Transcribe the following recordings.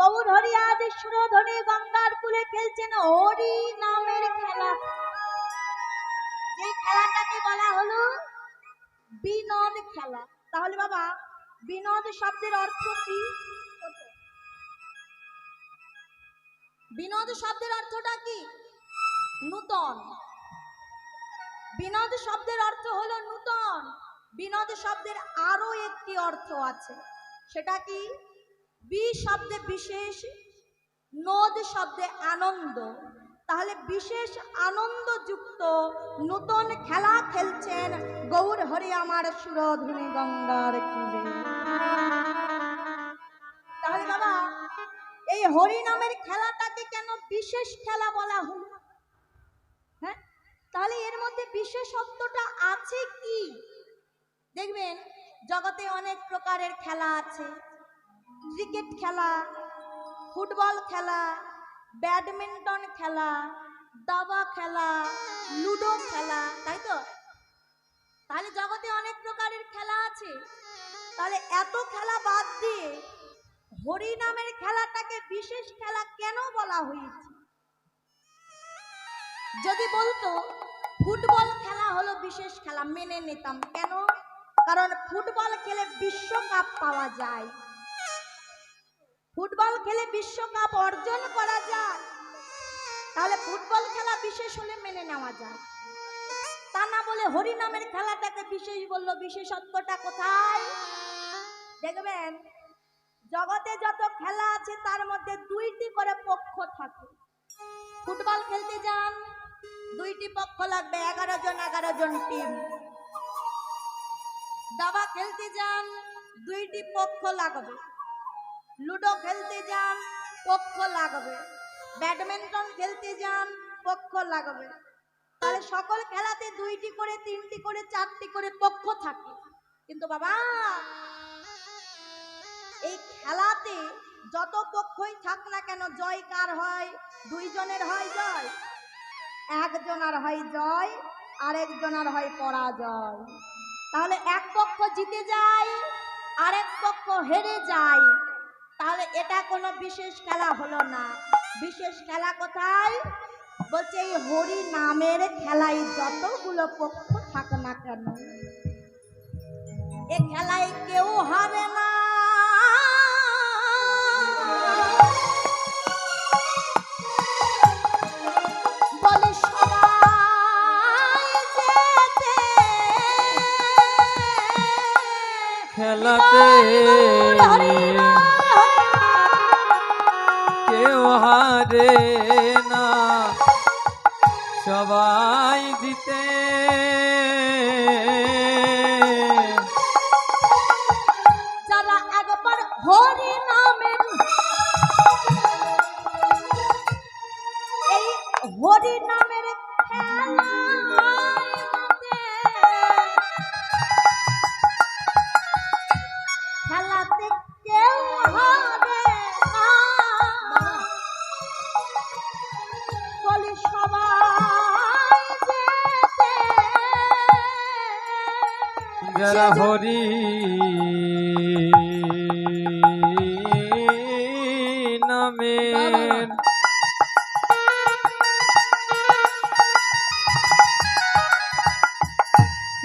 গৌর হরি আদি সুরধনী গঙ্গার কুলে খেলছেন হরি নামের খেলা। যে খেলাটাকে বলা হলো বিনোদ খেলা। তাহলে বাবা বিনোদ শব্দের অর্থ কি? বিনোদ শব্দের অর্থটা কি? নূতন। বিনোদ শব্দের অর্থ হলো নূতন। বিনোদ শব্দের আরো একটি অর্থ আছে, সেটা কি? বি শব্দে বিশেষ, নোদ শব্দে আনন্দ। তাহলে বিশেষ আনন্দযুক্ত নূতন খেলা খেলছেন গৌর হরি আমার সুরধনী গঙ্গার কুলে। তাহলে বাবা এই হরি নামের খেলাটাকে কেন বিশেষ খেলা বলা হলো? হ্যাঁ, তাহলে এর মধ্যে বিশেষত্বটা আছে কি? দেখবেন জগতে অনেক প্রকারের খেলা আছে। ক্রিকেট খেলা, ফুটবল খেলা, ব্যাডমিন্টন খেলা, দাবা খেলা, লুডো খেলা, তাই তো? তাহলে জগতে অনেক প্রকারের খেলা আছে। তাহলে এত খেলা বাদ দিয়ে হরি নামের খেলাটাকে বিশেষ খেলা কেন বলা হয়েছে? যদি বলতো ফুটবল খেলা হলো বিশেষ খেলা, মেনে নিতাম। কেন? কারণ ফুটবল খেলে বিশ্বকাপ পাওয়া যায়, ফুটবল খেলে বিশ্বকাপ অর্জন করা যায়। তাহলে ফুটবল খেলা বিশেষ হলে মেনে নেওয়া যায়। তা না বলে হরি নামের খেলাটাকে বিশেষ বললো। বিশেষত্বটা কোথায়? দেখবেন জগতে যত খেলা আছে তার মধ্যে দুইটি করে পক্ষ থাকে। ফুটবল খেলতে যান, দুইটি পক্ষ লাগবে, 11 জন 11 জন টিম। দাবা খেলতে যান, দুইটি পক্ষ লাগবে। লুডো খেলতে যান, পক্ষ লাগবে। ব্যাডমিন্টন খেলতে যান, পক্ষ লাগবে। তাহলে সকল খেলাতে দুইটি করে, তিনটি করে, চারটি করে পক্ষ থাকে। কিন্তু বাবা এই খেলাতে যত পক্ষই থাক না কেন, জয় কার হয়? দুইজনের হয় জয়। একজনের হয় জয়, আরেকজনের হয় পরাজয়। তাহলে এক পক্ষ জিতে যায়, আরেক পক্ষ হেরে যায়। তাহলে এটা কোনো বিশেষ খেলা হলো না। বিশেষ খেলা কোথায়? বলছে এই হরি নামের খেলায় যতগুলো পক্ষ থাক না কেন, এ খেলায় কেউ হারে না। বলে সবাই যেতে খেলাতে কেউ হারে না, সবাই জিতে। যারা একবার হরি নামের, এই হরি নামের খেলাতে কেউ হারে না। বলে সবাই যেতে। যারা হরি নামের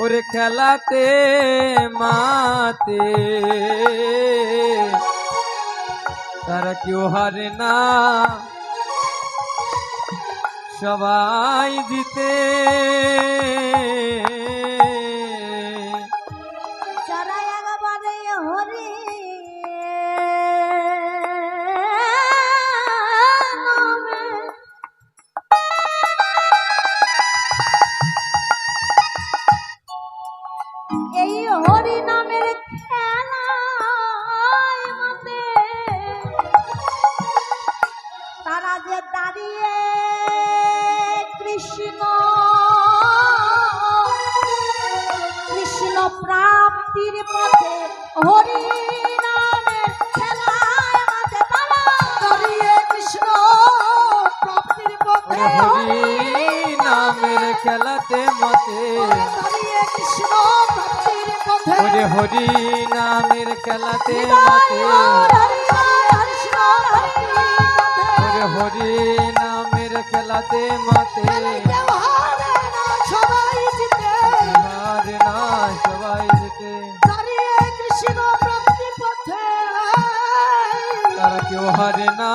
ওরে খেলাতে মাতে, তারা কেউ হারে না, সবাই জিতে। যারা একবারে হরি এই হরি নামের খেলায় মতে, তারা যে দাঁড়িয়ে কৃষ্ণ কৃষ্ণ প্রাপ্তির পথে, হরি নামের খেলায় মতে তারা দাঁড়িয়ে কৃষ্ণ প্রাপ্তির পথে, হরি নামের খেলাতে মতে, দাঁড়িয়ে কৃষ্ণ প্রাপ্তির পথে, হরি নামের খেলাতে হরি মতে। হরি হরি হরি খেলাতে মাতে খেলায় কেউ হারে না, সবাই জিতে। হারে না সবাই জিতে, দাঁড়িয়ে কৃষ্ণ প্রাপ্তি পথে, তারা কেউ হারে না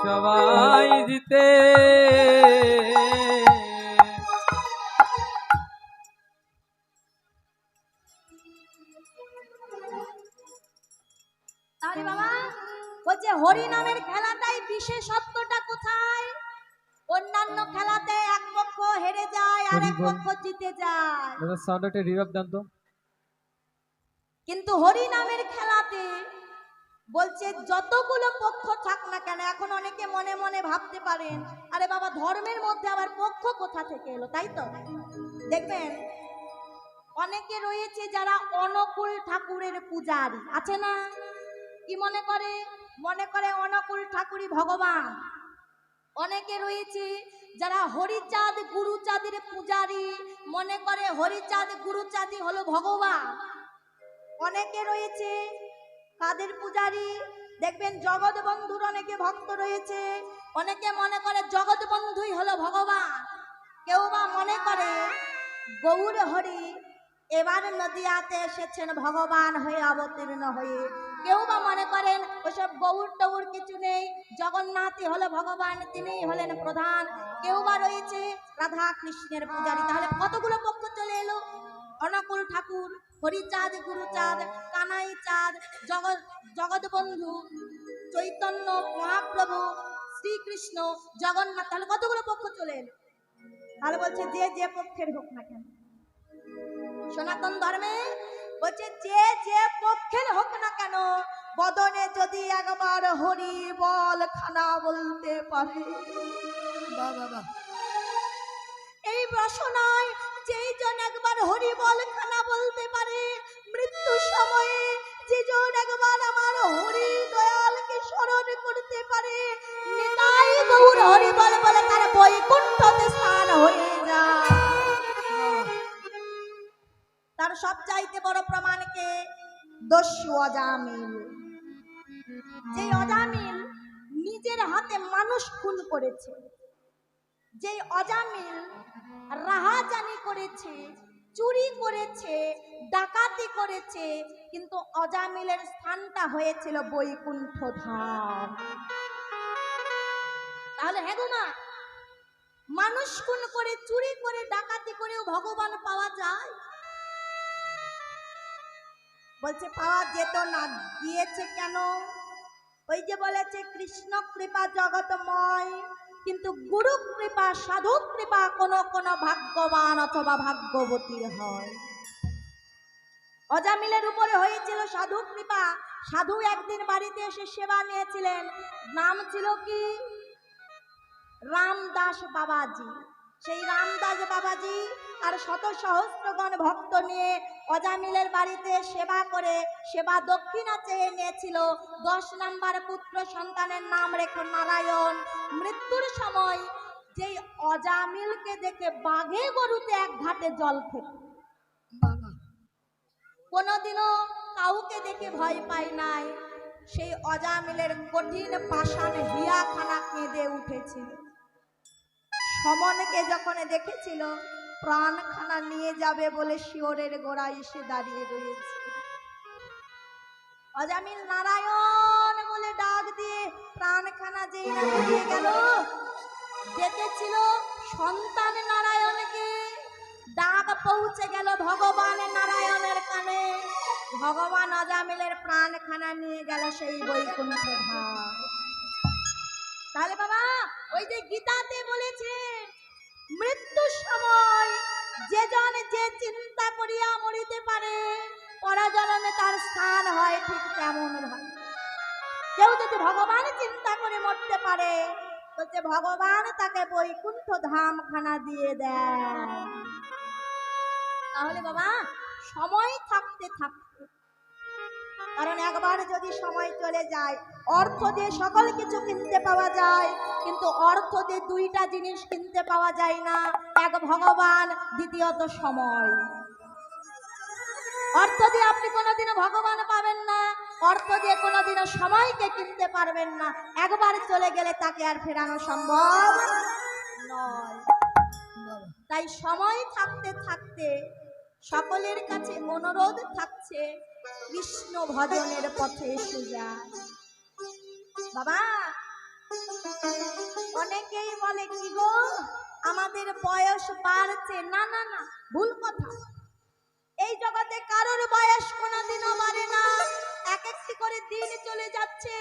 সবাই জিতে। তাহলে বাবা বলছে হরি নামের খেলাটাই বিশেষত্বটা কোথায়? অন্যান্য খেলাতে এক পক্ষ হেরে যায় আর এক হরি বল। পক্ষ জিতে যায়, দাদা সাউন্ড একটা রিভাইভ দেন তো। কিন্তু হরি নামের খেলাতে বলছে যতগুলো পক্ষ থাক না কেন, এখন অনেকে মনে মনে ভাবতে পারেন আরে বাবা ধর্মের মধ্যে আবার পক্ষ কোথা থেকে এলো, তাই তো দেখবেন অনেকে রয়েছে যারা অনুকূল ঠাকুরের পূজারী আছে না, কি মনে করে? মনে করে অনুকূল ঠাকুরই ভগবান। অনেকে রয়েছে যারা হরিচাঁদ গুরুচাঁদের পূজারী, মনে করে হরিচাঁদ গুরুচাঁদই হলো ভগবান। অনেকে রয়েছে কাদের পূজারী, দেখবেন জগৎ বন্ধুর অনেকে ভক্ত রয়েছে, অনেকে মনে করে জগৎ বন্ধুই হলো ভগবান। কেউ বা মনে করে গৌর হরি এবার নদিয়াতে এসেছেন ভগবান হয়ে অবতীর্ণ হয়ে। কেউ বা মনে করেন ওসব গৌর টৌর কিছু নেই, জগন্নাথই হলো ভগবান, তিনিই হলেন প্রধান। কেউ বা রয়েছে রাধা কৃষ্ণের পূজারী। তাহলে কতগুলো পক্ষ চলে এলো? অনুকূল ঠাকুর, হরিচাঁদ গুরুচাঁদ, কানাই চাঁদ, জগৎ বন্ধু, চৈতন্য মহাপ্রভু, শ্রীকৃষ্ণ, জগন্নাথ। তাহলে কতগুলো পক্ষ চলে এলো? তাহলে বলছে যে যে পক্ষের হোক না কেন, সনাতন ধর্মে বলছে যে যে পক্ষের হোক না কেন, বদনে যদি একবার হরি বল খানা বলতে পারে, এই বাসনায় যেই জন একবার হরি বল খানা বলতে পারে, মৃত্যুর সময়ে যে জন একবার আমার হরি দয়ালকে স্মরণ করতে পারে, নিতাই গৌর হরি বল বলে তার বৈকুণ্ঠতে স্থান হয়ে যায়। তার সবচাইতে বড় প্রমাণকে দস্যু অজামিল। যে অজামিল নিজের হাতে মানুষ খুন করেছে, যে অজামিল রাহাজানি করেছে, চুরি করেছে, ডাকাতি করেছে, কিন্তু অজামিলের স্থানটা হয়েছিল বৈকুণ্ঠ ধাম। তাহলে হ্যাঁ গো মা, মানুষ খুন করে, চুরি করে, ডাকাতি করেও ভগবান পাওয়া যায়? বলছে পাওয়া যেত না। গিয়েছে কেন? ওই যে বলেছে কৃষ্ণ কৃপা জগৎময়, কিন্তু গুরু কৃপা সাধু কৃপা কোন কোন ভাগ্যবান অথবা ভাগ্যবতীর হয়। অজামিলের উপরে হয়েছিল সাধু কৃপা। সাধু একদিন বাড়িতে এসে সেবা নিয়েছিলেন, নাম ছিল কি? রামদাস বাবাজি। সেই রামদাস বাবাজি আর শত সহস্রগণ ভক্ত নিয়ে অজামিলের বাড়িতে সেবা করে সেবা দক্ষিণা চেয়ে নিয়েছিল। 10 নম্বর পুত্র সন্তানের নাম রেখো নারায়ণ। মৃত্যুর সময় যেই অজামিলকে দেখে বাঘে গরুতে এক ঘাটে জল খেত, কোনোদিনও কাউকে দেখে ভয় পায় নাই। সেই অজামিলের কঠিন পাষাণ হিয়াখানা কেঁদে উঠেছিল। সমনকে যখন দেখেছিল প্রাণখানা নিয়ে যাবে বলে শিওরের গোড়ায় এসে দাঁড়িয়ে রয়েছে। অজামিল নারায়ণ বলে ডাক দিয়ে প্রাণখানা যেই না নিয়ে গেল, দেখেছিল সন্তান নারায়ণকে। ডাক পৌঁছে গেল ভগবান নারায়ণের কানে, ভগবান অজামিলের প্রাণখানা নিয়ে গেল সেই বৈকুণ্ঠ ধাম। তাহলে বাবা ওই যে গীতাতে বলেছে মৃত্যুর সময় যে জন যে চিন্তা করিয়া মরিতে পারে, পরজন্মে তার স্থান হয় ঠিক তেমন ভাবে। কেউ যদি ভগবান চিন্তা করে মরতে পারে, বলছে ভগবান তাকে বৈকুণ্ঠ ধাম খানা দিয়ে দেয়। তাহলে বাবা সময় থাকতে থাকতে, কারণ একবার যদি সময় চলে যায়, অর্থ দিয়ে সকল কিছু কিনতে পাওয়া যায়, কিন্তু অর্থ দিয়ে দুইটা জিনিস কিনতে পাওয়া যায় না, এক ভগবান, দ্বিতীয়ত সময়। অর্থ দিয়ে আপনি কোনোদিনও ভগবান পাবেন না, অর্থ দিয়ে কোনোদিনও সময়কে কিনতে পারবেন না। একবার চলে গেলে তাকে আর ফেরানো সম্ভব নয়। তাই সময় থাকতে থাকতে সকলের কাছে অনুরোধ থাকছে, কৃষ্ণ ভজনের পথে এসে যায়। বাবা, অনেকেই বলে কি গো আমাদের বয়স বাড়ছে। না না না, ভুল কথা। এই জগতে কারোর বয়স কোনোদিনও বাড়ে না। এক একটি করে দিন চলে যাচ্ছে,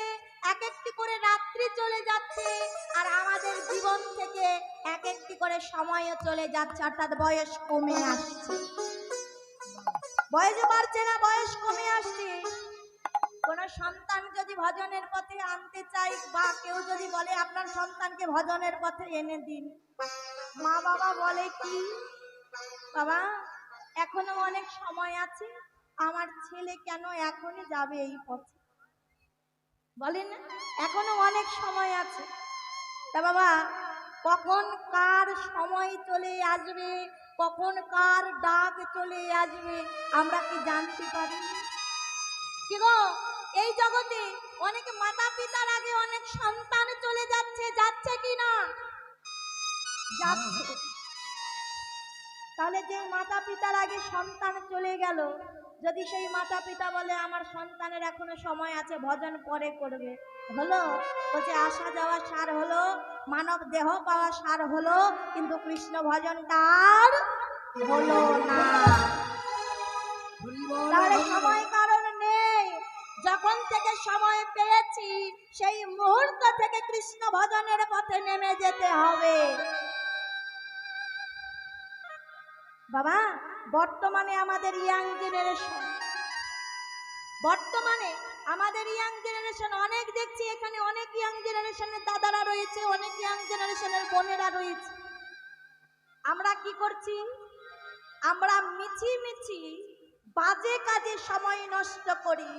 এক একটি করে রাত্রি চলে যাচ্ছে, আর আমাদের জীবন থেকে এক একটি করে সময়ও চলে যাচ্ছে, অর্থাৎ বয়স কমে আসছে। বয়স বাড়ছে না, বয়স কমে আসছে। কোন সন্তান যদি ভজনের পথে আনতে চাই, বা কেউ যদি বলে আপনার সন্তানকে ভজনের পথে এনে দিন, মা বাবা বলে কি, বাবা এখনো অনেক সময় আছে, আমার ছেলে কেন এখনই যাবে এই পথে? বলেন এখনো অনেক সময় আছে। তা বাবা, কখন কার সময় চলে আসবে, কখন কার ডাক চলে আসবে আমরা কি জানতে পারি? কি গো, এই জগতে অনেক মাতা পিতার আগে অনেক সন্তান চলে যাচ্ছে, যাচ্ছে কি না? যাচ্ছে। তাহলে যে মাতা পিতার আগে সন্তান চলে গেল, যদি সেই মাতা পিতা বলে আমার সন্তানের এখনো সময় আছে, ভজন পরে করবে, হলো? বলছে আসা যাওয়া সার হলো, মানব দেহ পাওয়া সার হলো, কিন্তু কৃষ্ণ ভজন তার হলো না। তাহলে সময় কারণ নেই। যখন থেকে সময় পেয়েছি সেই মুহূর্ত থেকে কৃষ্ণ ভজনের পথে নেমে যেতে হবে। বাবা, বর্তমানে আমাদের ইয়াং জেনারেশন, অনেক দেখছি এখানে অনেক ইয়াং জেনারেশনের দাদারা রয়েছে, অনেক ইয়াং জেনারেশনের বোনেরা রয়েছে। আমরা কি করছি? আমরা মিছি বাজে কাজে সময় নষ্ট করি,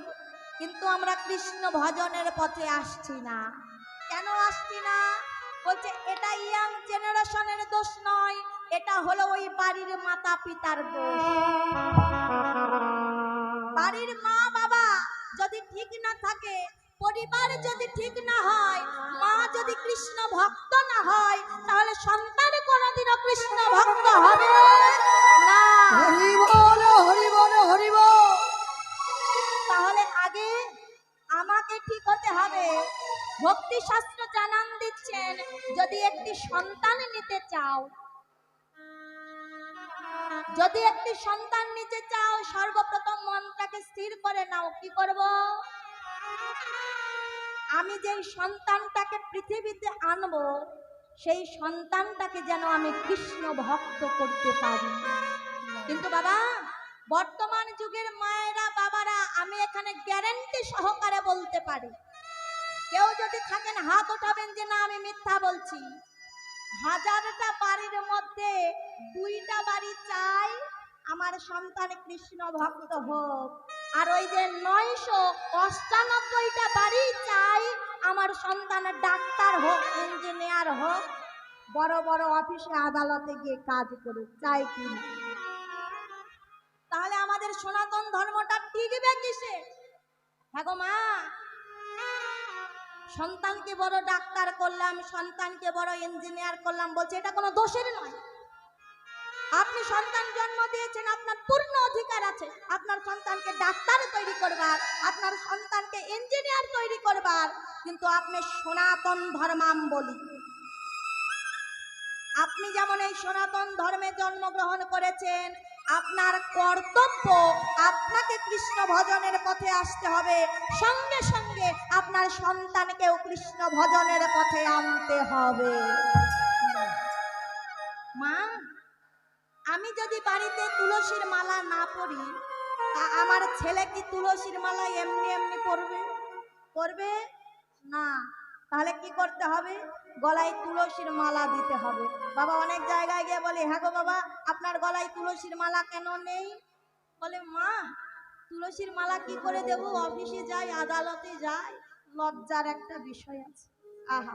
কিন্তু আমরা কৃষ্ণ ভজনের পথে আসছি না। কেন আসছি না? বলছে এটা ইয়াং জেনারেশনের দোষ নয়, এটা হলো ওই বাড়ির মাতা পিতার দোষ। বাড়ির মা বাবা যদি ঠিক না থাকে, পরিবার যদি ঠিক না হয়, মা যদি কৃষ্ণ ভক্ত না হয়, তাহলে সন্তান কোনোদিনও কৃষ্ণ ভক্ত হবে না। হরি বল, হরি বল, হরি বল। তাহলে আগে আমাকে ঠিক হতে হবে। ভক্তি শাস্ত্র জানান দিচ্ছেন, যদি একটি সন্তান নিতে চাও, সর্বপ্রথম মনটাকে স্থির করে নাও। কি করব? আমি যেই সন্তানটাকে পৃথিবীতে আনবো, সেই সন্তানটাকে যেন আমি কৃষ্ণ ভক্ত করতে পারি। কিন্তু বাবা, বর্তমান যুগের মায়েরা বাবারা, আমি এখানে গ্যারান্টি সহকারে বলতে পারি, কেউ যদি থাকেন হাত উঠাবেন যে না আমি মিথ্যা বলছি। 1000টা বাড়ির মধ্যে 2টা বাড়ি চাই আমার সন্তান কৃষ্ণ ভক্ত হোক, আর ওই যে 998টা বাড়ি চাই আমার সন্তান ডাক্তার হোক, ইঞ্জিনিয়ার হোক, বড় বড় অফিসে আদালতে গিয়ে কাজ করুক। চাই কি? তাহলে আমাদের সনাতন ধর্মটা টিকবে কিসে? হ্যাঁ গো মা, সন্তানকে বড় ডাক্তার করলাম, সন্তানকে বড় ইঞ্জিনিয়ার করলাম, বলছে এটা কোনো দোষের নয়। আপনি সন্তান জন্ম দিয়েছেন, আপনার পূর্ণ অধিকার আছে আপনার সন্তানকে ডাক্তার তৈরি করবার, আপনার সন্তানকে ইঞ্জিনিয়ার তৈরি করবার, কিন্তু আপনি সনাতন ধর্মাবলম্বী। আপনি যেমন এই সনাতন ধর্মে জন্মগ্রহণ করেছেন, আপনার কর্তব্য আপনাকে কৃষ্ণ ভজনের পথে আসতে হবে, সঙ্গে সঙ্গে আপনার সন্তানকেও কৃষ্ণ ভজনের পথে আনতে হবে। মা, আমি যদি বাড়িতে তুলসীর মালা না পরি, আমার ছেলে কি তুলসীর মালা এমনি এমনি পরবে না? তাহলে কি করতে হবে? গলায় তুলসীর মালা দিতে হবে। বাবা অনেক জায়গায় গিয়ে বলে, হ্যাঁ গো বাবা আপনার গলায় তুলসীর মালা কেন নেই? বলে মা তুলসীর মালা কি করে দেব, অফিসে যাই, আদালতে যাই, লজ্জার একটা বিষয় আছে। আহা,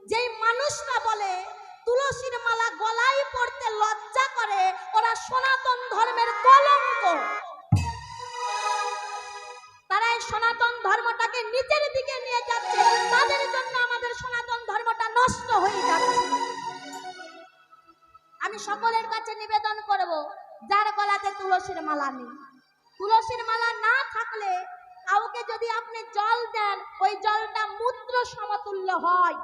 যেই মানুষরা বলে তুলসীর মালা গলায় পড়তে লজ্জা করে, ওরা সনাতন ধর্মের কলঙ্ক। মালা নেই। তুলসীর মালা না থাকলে কাউকে যদি আপনি জল দেন, ওই জলটা মূত্র সমতুল্য হয়।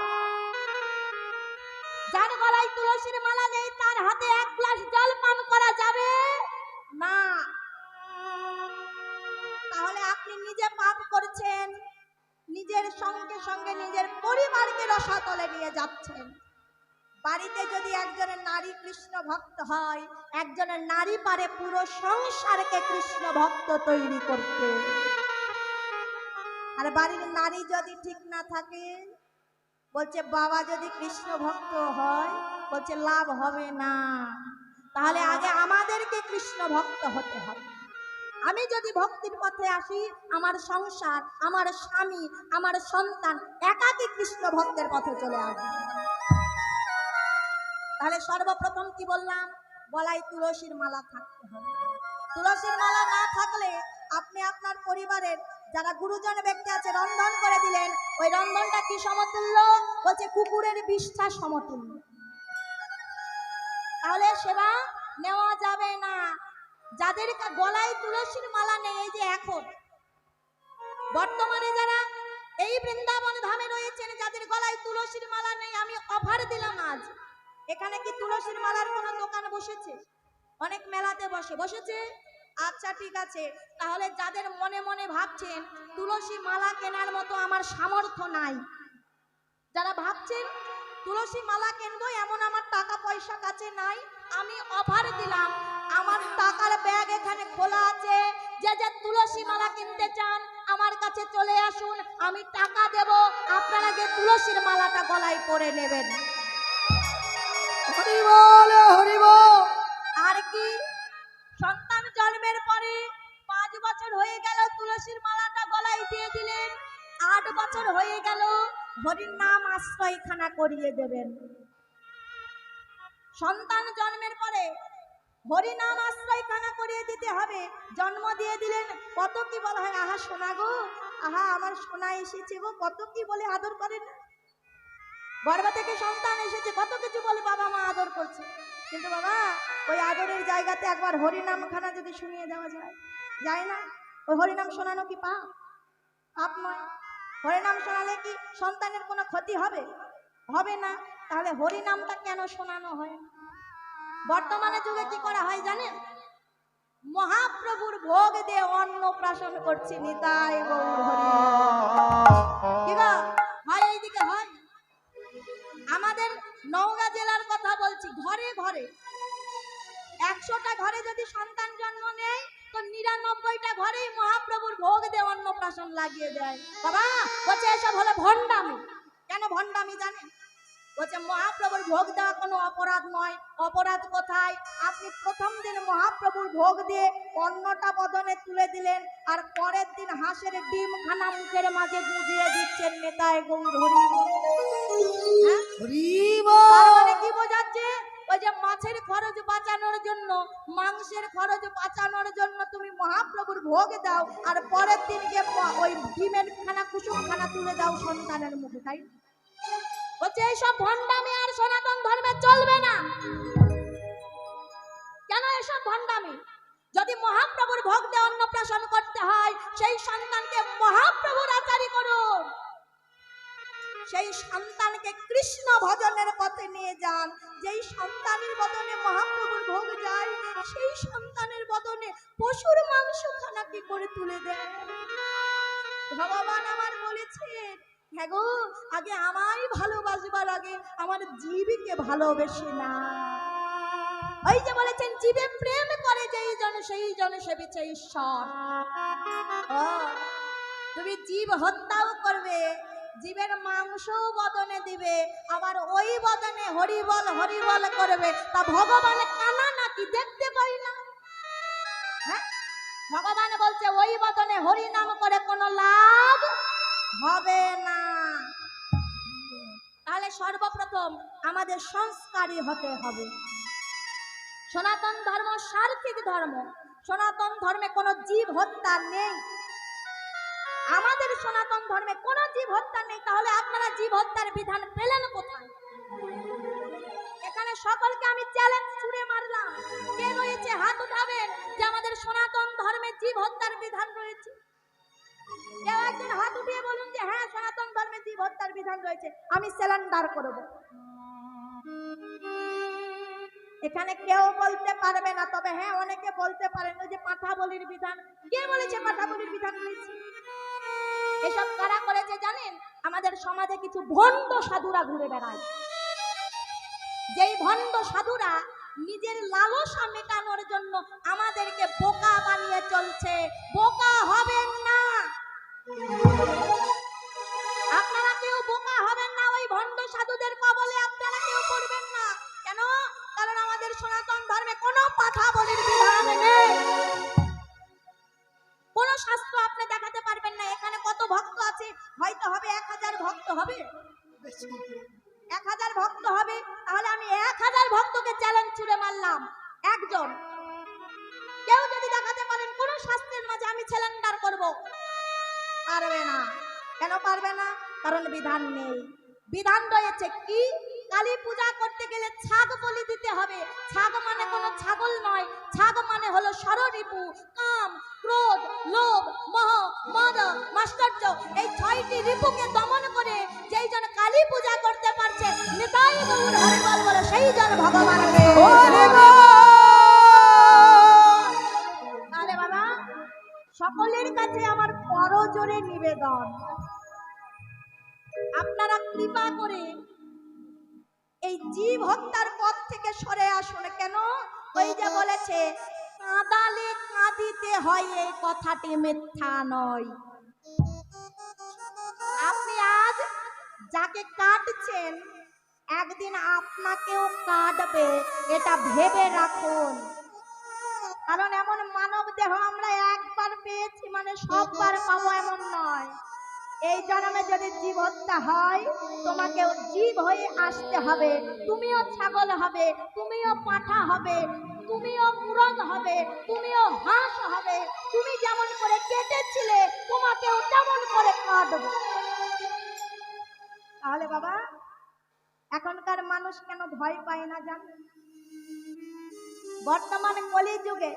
যার গলায় তুলসীর মালা নেই তার হাতে এক গ্লাস জল পান করা যাবে না। তাহলে আপনি নিজে পাপ করছেন, নিজের সঙ্গে সঙ্গে নিজের পরিবারকে রসাতলে নিয়ে যাচ্ছেন। বাড়িতে যদি একজনের নারী কৃষ্ণ ভক্ত হয়, একজনের নারী পারে পুরো সংসারকে কৃষ্ণ ভক্ত তৈরি করতে। আর বাড়ির নারী যদি ঠিক না থাকে, বলছে বাবা যদি কৃষ্ণ ভক্ত হয়, বলছে লাভ হবে না। তাহলে আগে আমাদেরকে কৃষ্ণ ভক্ত হতে হবে। আমি যদি ভক্তির পথে আসি, আমার সংসার, আমার স্বামী, আমার সন্তান একাকী কৃষ্ণ ভক্তের পথে চলে আসবে। তাহলে সর্বপ্রথম কি বললাম? গলায় তুলসীর মালা থাকতে হবে। তুলসীর মালা না থাকলে আপনি আপনার পরিবারের যারা গুরুজন ব্যক্তি আছে রন্ধন করে দিলেন, ওই রন্ধনটা কি সমতুল্য? বলছে কুকুরের বিষ্ঠা সমতুল্য। তাহলে সেবা নেওয়া যাবে না। যাদের গলায় তুলসীর মালা নেই, এই যে এখন বর্তমানে যারা এই বৃন্দাবন ধামে রয়েছেন, যাদের গলায় তুলসীর মালা নেই, আমি অফার দিলাম আজ। এখানে কি তুলসীর মালার কোনো দোকান বসেছে? অনেক মেলাতে বসেছে। আচ্ছা ঠিক আছে, তাহলে যাদের মনে মনে ভাবছেন তুলসী মালা কেনার মতো আমার সামর্থ্য নাই, যারা ভাবছেন তুলসী মালা কিনবো এমন আমার টাকা পয়সা কাছে নাই, আমি অফার দিলাম, আমার টাকার ব্যাগ এখানে খোলা আছে। যে যে তুলসী মালা কিনতে চান আমার কাছে চলে আসুন, আমি টাকা দেব, আপনারা গিয়ে তুলসীর মালাটা গলায় পরে নেবেন। হরি বল হরি বল। আর কি, সন্তান জন্মের পরে 5 বছর হয়ে গেল তুলসীর মালাটা গলায় দিয়ে দিলেন, 8 বছর হয়ে গেল হরির নাম আশ্রয়খানা করিয়ে দেবেন। সন্তান জন্মের পরে হরি নাম আশ্রয়খানা করিয়ে দিতে হবে। জন্ম দিয়ে দিলেন, কত কি বলা হয়, আহা সোনা গো, আহা আমার সোনা এসেছে গো, কত কি বলে আদর করেন। গর্ভ থেকে সন্তান এসেছে, কত কিছু বলে বাবা মা আদর করছে। কিন্তু বাবা ওই আদরের জায়গাতে একবার হরিনাম খানা যদি শুনিয়ে দেওয়া যায় না? ওই হরিনাম শোনানো কি পাপ নয়? হরিনাম শোনালে কি সন্তানের কোনো ক্ষতি হবে? হবে না। তাহলে হরিনামটা কেন শোনানো হয়? বর্তমানে যুগে কি করা হয় জানেন? মহাপ্রভুর ভোগ দিয়ে অন্নপ্রাশন করছি। নিতাই গৌর হরি। কি গো, হয় এইদিকে হয়? আমাদের নওগাঁ জেলার কথা বলছি, ঘরে ঘরে 100টা ঘরে যদি সন্তান জন্ম নেয়, তো 99টা ঘরেই মহাপ্রভুর ভোগ দিয়ে অন্নপ্রাশন লাগিয়ে দেয়। বাবা বলছে এসব হলো ভণ্ডামি। কেন ভণ্ডামি জানেন? বলছে মহাপ্রভুর ভোগ দেওয়া কোনো অপরাধ নয়। অপরাধ কোথায়? আপনি প্রথম দিন মহাপ্রভুর ভোগ দিয়ে অন্নটা বদনে তুলে দিলেন, আর পরের দিন হাঁসের ডিম খানা মুখের মাঝে গুঁজিয়ে দিচ্ছেন। নেতায় গৌর হরি। হ্যাঁ, হরি তার মানে বল। কি বোঝাচ্ছে? ওই যে মাছের খরচ বাঁচানোর জন্য, মাংসের খরচ বাঁচানোর জন্য তুমি মহাপ্রভুর ভোগ দাও, আর পরের দিন গিয়ে ওই ডিমের খানা কুসুম খানা তুলে দাও সন্তানের মুখে, তাই বলছে এইসব ভণ্ডামি আর সনাতন ধর্মে চলবে না। কেন এসব ভণ্ডামি? যদি মহাপ্রভুর ভোগ দিয়ে অন্নপ্রাশন করতে হয়, সেই সন্তানকে মহাপ্রভুর আচারী করুন, সেই সন্তানকে কৃষ্ণ ভজনের পথে নিয়ে যান। যেই সন্তানের বদনে মহাপ্রভুর ভোগ যায়, সেই সন্তানের বদনে পশুর মাংস খানা কি করে তুলে দেয়? ভগবান আমার বলেছেন, হ্যাঁ গো, আগে আমায় ভালোবাসবার আগে আমার জীবকে ভালোবেসে না। ওই যে বলেছেন, জীবে প্রেম করে যেই জন সেই জন সেবিছে ঈশ্বর। তুমি জীব হত্যাও করবে, জীবের মাংসও বদনে দিবে, আবার ওই বদনে হরিবল হরিবল করবে। তা ভগবান কানা নাকি, দেখতে পাই না? হ্যাঁ, ভগবান বলছে ওই বদনে হরি নাম করে কোনো লাভ হবে না। তাহলে সর্বপ্রথম আমাদের সংস্কারী হতে হবে। সনাতন ধর্ম সার্থিক ধর্ম। সনাতন ধর্মে কোনো জীব হত্যা নেই। আমাদের সনাতন ধর্মে কোনো জীব হত্যা নেই। তাহলে আপনারা জীব হত্যার বিধান পেলেন কোথায়? এখানে সকলকে আমি চ্যালেঞ্জ ছুড়ে মারলাম, কে রয়েছে হাত উঠাবেন যে আমাদের সনাতন ধর্মে জীব হত্যার বিধান রয়েছে? কেউ একজন হাত উঠিয়ে বলুন যে হ্যাঁ, সনাতন ধর্মে জীব হত্যার বিধান রয়েছে, আমি সিলিন্ডার করব। এখানে কেউ বলতে পারবে না, তবে হ্যাঁ অনেকে বলতে পারেন ওই যে পাঠা বলির বিধান। কে বলেছে পাঠা বলির বিধান রয়েছে? এসব কারা করেছে জানেন? আমাদের সমাজে কিছু ভণ্ড সাধুরা ঘুরে বেড়ায়। যেই ভণ্ড সাধুরা নিজের লালসা মেটানোর জন্য আমাদেরকে বোকা বানিয়ে চলছে। বোকা হবেন না, আপনারা কেউ বোকা হবেন না, ওই ভণ্ড সাধুদের কবলে আপনারা কেউ পড়বেন না। কেন? কারণ আমাদের সনাতন ধর্মে কোনো পাঠা বলির বিধান নেই। কোন শাস্ত্র আপনি দেখাতে পারবেন না। এখানে কত ভক্ত আছে? হয়তো হবে 1000 ভক্ত হবে, 1000 ভক্ত হবে। তাহলে আমি 1000 ভক্তকে চ্যালেঞ্জ ছুড়ে মারলাম, একজন কেউ যদি দেখাতে পারেন কোন শাস্ত্রের মাঝে আমি সিলিন্ডার করব, পারবে না। কেন পারবে না? কারণ বিধান নেই। বিধান রয়েছে কি? কালী পূজা করতে গেলে ছাগ বলি দিতে হবে। ছাগ মানে কোনো ছাগল নয়, ছাগ মানে হলো ষড়রিপু, কাম, ক্রোধ, লোভ, মোহ, মদ, মাশ্চর্য, এই 6টি রিপুকে দমন করে যেই জন কালী পূজা করতে পারছে, নিতাই গৌর হরি বল বলে সেই জন ভগবান। তাহলে বাবা, সকলের কাছে আমার করজোরে নিবেদন, আপনারা কৃপা করে এই জীব হত্যার পথ থেকে সরে আসুন। কেন? ওই যে বলেছে কাঁদালে কাঁদিতে হয়, এই কথাটি মিথ্যা নয়। আপনি আজ যাকে কাটছেন একদিন আপনাকেও কাটবে, এটা ভেবে রাখুন। কারণ এমন মানব দেহ আমরা একবার পেয়েছি মানে সববার পাবো এমন নয়। এই জন্মে যদি জীব হত্যা হয়, তোমাকেও জীব হয়ে আসতে হবে। তুমিও ছাগল হবে, তুমিও পাঁঠা হবে, তুমিও মুরগ হবে, তুমিও হাঁস হবে। তুমি যেমন করে কেটেছিলে তোমাকেও তেমন করে কাটবে। তাহলে বাবা, এখনকার মানুষ কেন ভয় পায় না জানো? বর্তমান কলিযুগে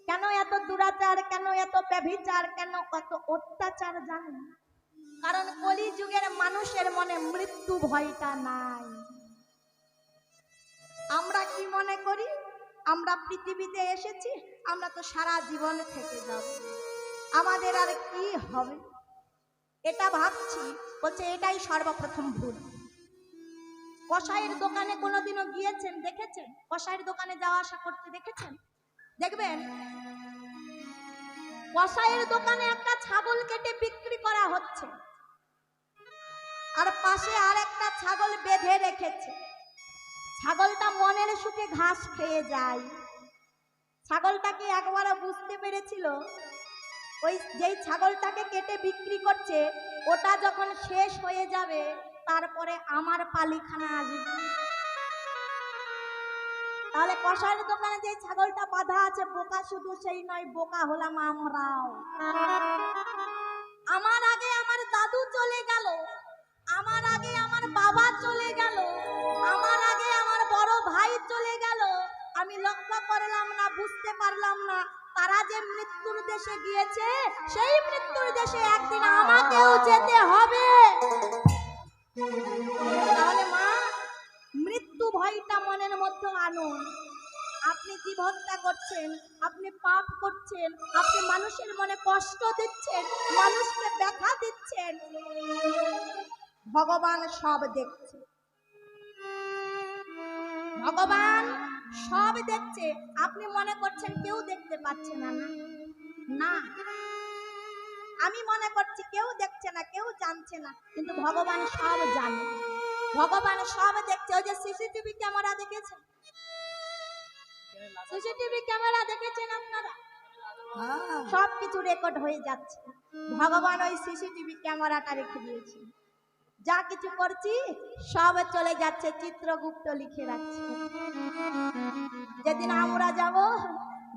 কেন এত দুরাচার, কেন এত ব্যভিচার, কেন এত অত্যাচার জানেন? কারণ কলিযুগের মানুষের মনে মৃত্যু ভয়টা নাই। আমরা কি মনে করি? আমরা পৃথিবীতে এসেছি, আমরা তো সারা জীবন থেকে যাব, আমাদের আর কি হবে, এটা ভাবছি। বলছে এটাই সর্বপ্রথম ভুল। কসাইয়ের দোকানে কোনোদিনও গিয়েছেন, দেখেছেন? কসাইয়ের দোকানে যাওয়া আসা করতে দেখেছেন? দেখবেন কসাইয়ের দোকানে একটা ছাগল কেটে বিক্রি করা হচ্ছে, আর পাশে আর একটা ছাগল বেঁধে রেখেছে। ছাগলটা মনের সুখে ঘাস খেয়ে যায়। ছাগলটা কি একবারও বুঝতে পেরেছিল ওই যেই ছাগলটাকে কেটে বিক্রি করছে ওটা যখন শেষ হয়ে যাবে তারপরে আমার পালিখানা আসবে? তাহলে কসাইয়ের দোকানে যে ছাগলটা বাঁধা আছে, বোকা শুধু সেই নয়, বোকা হলাম আমরাও। আমার আগে আমার দাদু চলে গেল, আমার আগে আমার বাবা চলে গেল, আমার আগে আমার বড় ভাই চলে গেল। আমি লক্ষ্য করলাম না, বুঝতে পারলাম না, তারা যে মৃত্যুর দেশে গিয়েছে সেই মৃত্যুর দেশে একদিন আমাকেও যেতে হবে। তাহলে মা, মৃত্যু ভয়টা মনের মধ্যে আনুন। আপনি জীব হত্যা করছেন, আপনি পাপ করছেন, আপনি মানুষের মনে কষ্ট দিচ্ছেন, মানুষকে ব্যথা দিচ্ছেন, ভগবান সব দেখছে। ভগবান সব দেখছে। আপনি মনে করছেন কেউ দেখতে পাচ্ছে না? না, আমি মনে করছি কেউ দেখছে না, কেউ জানছে না, কিন্তু ভগবান সব জানে, ভগবান সব দেখছে। ওই যে সিসিটিভি ক্যামেরা দেখেছেন? সিসিটিভি ক্যামেরা দেখেছেন আপনারা? সবকিছু রেকর্ড হয়ে যাচ্ছে। ভগবান ওই সিসিটিভি ক্যামেরাটা রেখে দিয়েছে, যা কিছু করছি সব চলে যাচ্ছে, চিত্রগুপ্ত লিখে রাখছে। যেদিন আমরা যাব,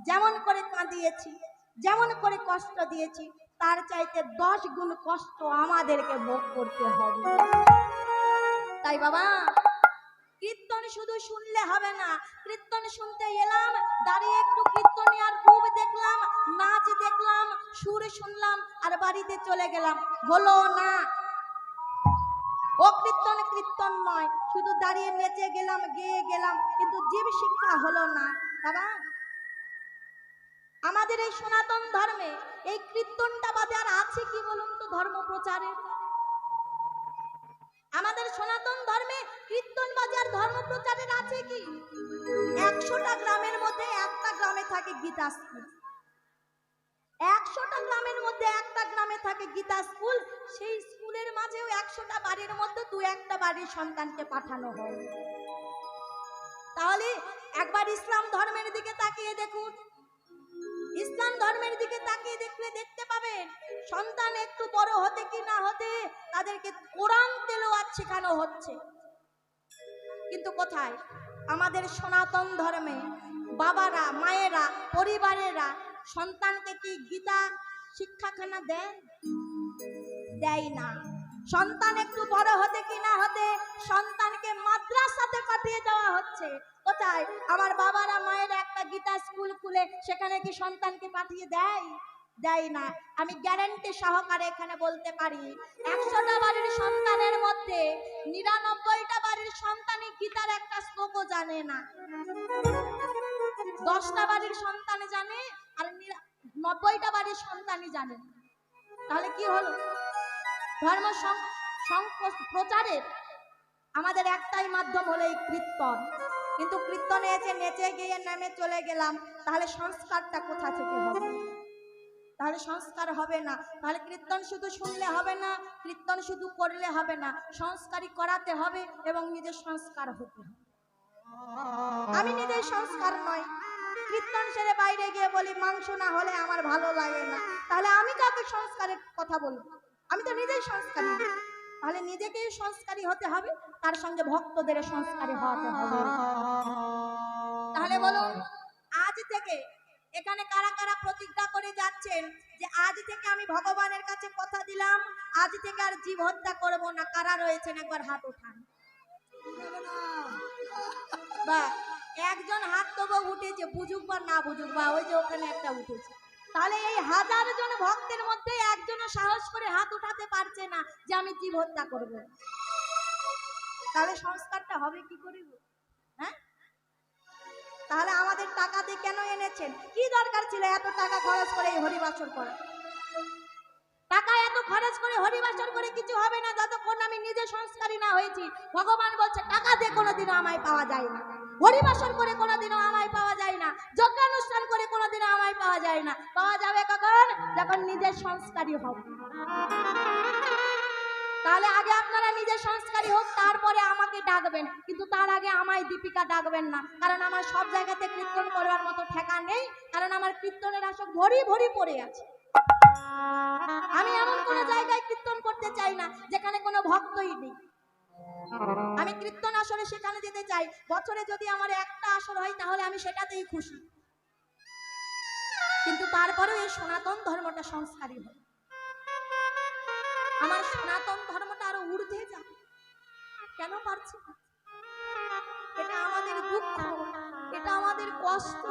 যেমন করে কাঁদিয়েছি, যেমন করে কষ্ট দিয়েছি, তার চাইতে 10 গুণ কষ্ট আমাদেরকে ভোগ করতে হবে। তাই বাবা, কীর্তন শুধু শুনলে হবে না, কীর্তন শুনতে এলাম, দাঁড়িয়ে একটু কীর্তনিয়ার রূপ দেখলাম, নাচ দেখলাম, সুর শুনলাম আর বাড়িতে চলে গেলাম, হলো না। ও কীর্তন কীর্তন নয়, শুধু দাঁড়িয়ে নেচে গেলাম, গেয়ে গেলাম, কিন্তু জীব শিক্ষা হলো না। বাবা, আমাদের এই সনাতন ধর্মে এই কীর্তনটা বাদে আর আছে কি বলুন তো ধর্ম প্রচারে? আমাদের সনাতন ধর্মে কীর্তন বাজার ধর্ম প্রচারের আছে কি? 100টা গ্রামের মধ্যে একটা গ্রামে থাকে গীতা স্কুল, 100টা গ্রামের মধ্যে একটা গ্রামে থাকে গীতা স্কুল। সেই স্কুলের মাঝেও 100টা বাড়ির মধ্যে দু একটা বাড়ির সন্তানকে পাঠানো হয়। তাহলে একবার ইসলাম ধর্মের দিকে তাকিয়ে দেখুন, ইসলাম ধর্মের দিকে তাকিয়ে দেখলে দেখতে পাবেন সন্তান একটু বড় হতে কি না হতে তাদেরকে কোরআন তেলাওয়াত শেখানো হচ্ছে। কিন্তু কোথায় আমাদের সনাতন ধর্মে বাবারা, মায়েরা, পরিবারেরা সন্তানকে কি গীতা শিক্ষাখানা দেয়? দেয় না। সন্তান একটু বড় হতে কি না হতে সন্তানকে মাদ্রাসাতে পাঠিয়ে দেওয়া হচ্ছে। কোথায় আমার বাবারা মায়েরা একটা গীতা স্কুল খুলে সেখানে কি সন্তানকে পাঠিয়ে দেয়? দেয় না। আমি গ্যারান্টি সহকারে এখানে বলতে পারি 100টা বাড়ির সন্তানের মধ্যে 99টা বাড়ির সন্তানই গীতার একটা শ্লোকও জানে না। 10টা বাড়ির সন্তান জানে আর 90টা বাড়ির সন্তানই জানে না। তাহলে কি হলো? ধর্ম প্রচারের আমাদের একটাই মাধ্যম হলো এই কীর্তন। কিন্তু কীর্তনে এসে নেচে গিয়ে নেমে চলে গেলাম, তাহলে সংস্কারটা কোথা থেকে হবে? তাহলে সংস্কার হবে না। তাহলে কীর্তন শুধু শুনলে হবে না, কীর্তন শুধু করলে হবে না, সংস্কারই করাতে হবে এবং নিজের সংস্কার হতে হবে। আমি নিজের সংস্কার নয়, কীর্তন সেরে বাইরে গিয়ে বলি মাংস না হলে আমার ভালো লাগে না, তাহলে আমি কাকে সংস্কারের কথা বলবো? আমি তো নিজেই সংস্কারী। তাহলে নিজেকে সংস্কারী হতে হবে, তার সঙ্গে ভক্তদের সংস্কারী হতে হবে। তাহলে বলুন, আজ থেকে এখানে কারা কারা প্রতিজ্ঞা করে যাচ্ছেন যে আজ থেকে আমি ভগবানের কাছে কথা দিলাম, আজ থেকে আর জীব হত্যা করব না? কারা রয়েছেন একবার হাত উঠান। বা একজন হাত তবু উঠেছে, বুঝুক বা না বুঝুক, বা ওই যে ওখানে একটা উঠেছে। তাহলে এই 1000 জন ভক্তের মধ্যে একজনও সাহস করে হাত উঠাতে পারছে না যে আমি জীব হত্যা করব। তাহলে সংস্কারটা হবে কি করে? হ্যাঁ, তাহলে আমাদের টাকা দিয়ে কেন এনেছেন? কি দরকার ছিল এত টাকা খরচ করে এই হরিবাসর করা? টাকা এত খরচ করে হরিবাসর করে কিছু হবে না যতক্ষণ আমি নিজে সংস্কারী না হয়েছি। ভগবান বলছে টাকা দিয়ে কোনোদিনও আমায় পাওয়া যায় না, হরিবাসর করে কোনোদিনও আমায় পাওয়া যায় না, যজ্ঞানুষ্ঠান করে কোনোদিনও আমায় পাওয়া যায় না। পাওয়া যাবে কখন? যখন নিজের সংস্কারী হবে। তাহলে আগে আপনারা নিজের সংস্কারী হোক, তারপরে আমাকে ডাকবেন, কিন্তু তার আগে আমায় দীপিকা ডাকবেন না। কারণ আমার সব জায়গাতে কীর্তন করবার মতো ঠেকা নেই, কারণ আমার কীর্তনের আসক ভরি ভরি পড়ে আছে। আমি এমন কোনো জায়গায় কীর্তন করতে চাই না যেখানে কোনো ভক্তই নেই। আমি কীর্তন আসরে সেখানে যেতে চাই, বছরে যদি আমার একটা আসর হয় তাহলে আমি সেটাতেই খুশি। কিন্তু তারপরেও এই সনাতন ধর্মটা সংস্কারী হয়। আমার সনাতন ধর্মটা আরো ঊর্ধ্বে যাবে, কেন পারছি না? এটা আমাদের দুঃখ, এটা আমাদের কষ্ট।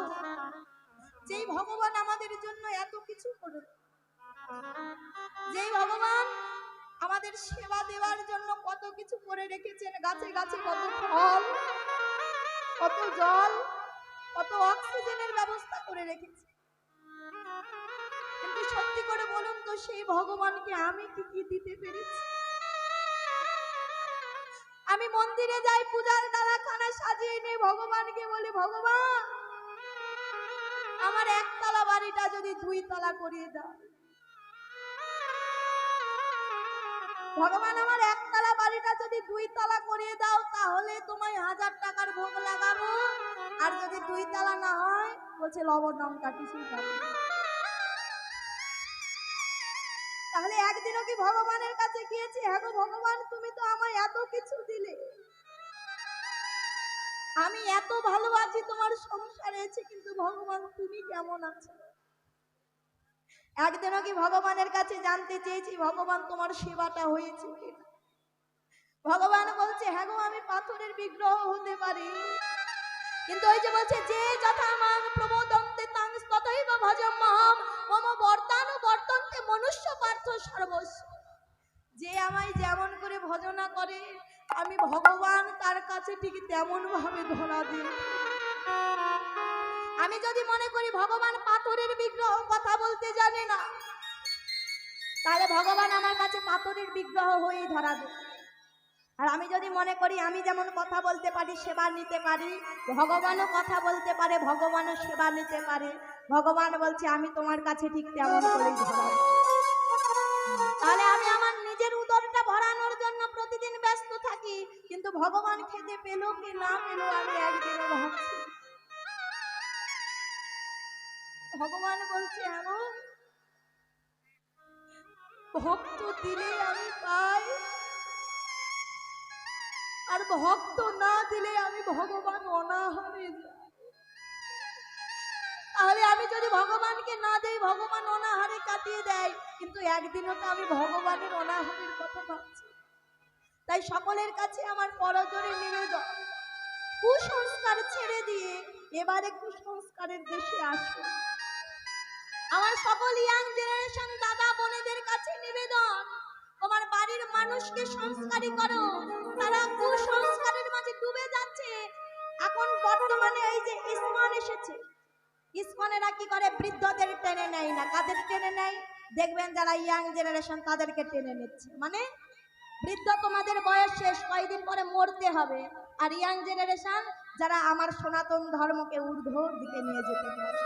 যেই ভগবান আমাদের জন্য এত কিছু করে, যেই ভগবান আমাদের সেবা দেওয়ার জন্য কত কিছু করে রেখেছেন, গাছে গাছে কত ফল, কত জল, কত অক্সিজেনের ব্যবস্থা করে রেখেছে। কিন্তু সত্যি করে বলুন তো, সেই ভগবানকে আমি কি কি দিতে পেরেছি? আমি মন্দিরে যাই, পূজার ডালাখানা সাজিয়ে নিয়ে ভগবানকে বলি, ভগবান আমার একতলা বাড়িটা যদি 2 তলা করিয়ে দাও। ভগবান আমার একতলা বাড়িটা যদি 2 তলা করিয়ে দাও তাহলে তোমায় 1000 টাকার ভোগ লাগাবো, আর যদি 2 তলা না হয় বলছে লবণ লঙ্কা কিছুই খাবো। তাহলে একদিনও কি ভগবানের কাছে গিয়েছি, হ্যাঁ গো ভগবান তুমি তো আমায় এত কিছু দিলে, আমি এত ভালো আছি, তোমার সংসারে আছি, কিন্তু ভগবান তুমি কেমন আছো? একদিনও কি ভগবানের কাছে জানতে চেয়েছি ভগবান তোমার সেবাটা হয়েছে কিনা? ভগবান বলছে হ্যাঁ গো আমি পাথরের বিগ্রহ হতে পারি, কিন্তু ওই যে বলছে যে যথা মাং প্রবোদন্তে তাং ততৈব ভজম মহম মম বর্তানু বর্তন্তে মনুষ্য পার্থ সর্বস্ব। যে আমায় যেমন করে ভজনা করে আমি ভগবান তার কাছে ঠিক তেমন ভাবে ধরা দিই। আমি যদি মনে করি ভগবান পাথরের বিগ্রহ, কথা বলতে জানে না, তাহলে ভগবান আমার কাছে পাথরের বিগ্রহ হয়েই ধরা দেয়। আর আমি যদি মনে করি আমি যেমন কথা বলতে পারি, সেবা নিতে পারি, ভগবানও কথা বলতে পারে, ভগবানও সেবা নিতে পারে, ভগবান বলছে আমি তোমার কাছে ঠিক তেমন করেই ধরা দেব। তাহলে আমি আমার নিজের উদরটা ভরানোর জন্য প্রতিদিন ব্যস্ত থাকি, কিন্তু ভগবান খেতে পেল কি না পেল আমি একদিনও ভাবছি। ভগবান বলছে এমন ভক্ত দিলে আমি পাই, আর ভক্ত না দিলে আমি ভগবান অনাহারে যাই। তাহলে আমি যদি ভগবানকে না দেই, ভগবান অনাহারে কাটিয়ে দেয়, কিন্তু একদিনও তো আমি ভগবানের অনাহারের কথা ভাবছি। তাই সকলের কাছে আমার করজোড়ে নিবেদন, কুসংস্কার ছেড়ে দিয়ে এবারে কুসংস্কারের দেশে আসুন। আমার সকল ইয়াং জেনারেশন দাদা বোনেদের কাছে নিবেদন, তোমার বাড়ির মানুষকে সংস্কারী করো, তারা কুসংস্কারের মাঝে ডুবে যাচ্ছে। এখন বর্তমানে এই যে ইসমান এসেছে, ইসমানেরা কি করে বৃদ্ধদের টেনে নেয় না, কাদের টেনে নেয়? দেখবেন যারা ইয়াং জেনারেশন তাদেরকে টেনে নিচ্ছে। মানে বৃদ্ধ তোমাদের বয়স শেষ, কয়েকদিন পরে মরতে হবে, আর ইয়াং জেনারেশন যারা আমার সনাতন ধর্মকে ঊর্ধ্বর দিকে নিয়ে যেতে পারে।